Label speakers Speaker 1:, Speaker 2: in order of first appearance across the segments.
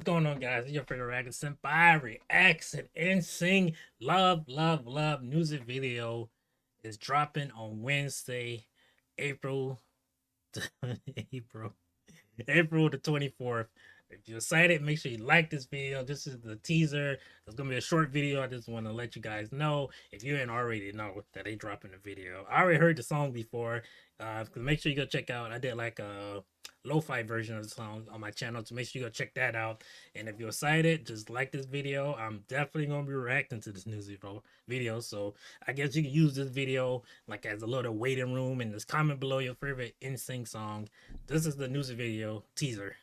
Speaker 1: going on, guys? It's your favorite reactor, Senpai Reacts and n.SSign. Love, love, love. Music video is dropping on Wednesday, April, April, April the 24th. If you're excited, make sure you like this video. This is the teaser. It's gonna be a short video. I just want to let you guys know if you didn't already know that they dropping the video. I already heard the song before. Make sure you go check out. I did like a lo-fi version of the song on my channel, so make sure you go check that out. And if you're excited, just like this video. I'm definitely gonna be reacting to this news video. So I guess you can use this video like as a little waiting room and just comment below your favorite n.SSign song. This is the news video teaser.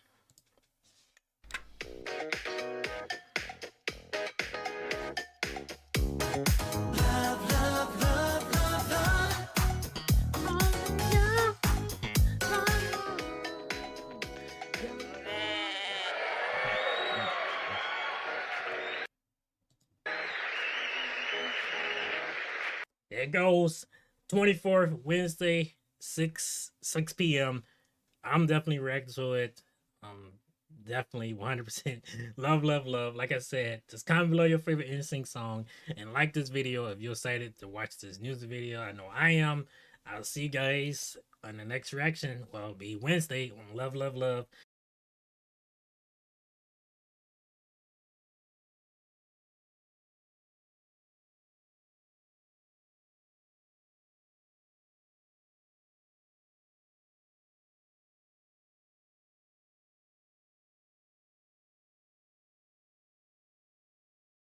Speaker 1: There it goes. 24th, Wednesday, 6 p.m. I'm definitely reacting to it. Definitely 100% love, love, love. Like I said, just comment below your favorite n.SSign song and like this video if you're excited to watch this news video. I know I am. I'll see you guys on the next reaction. Well, it'll be Wednesday on Love, Love, Love.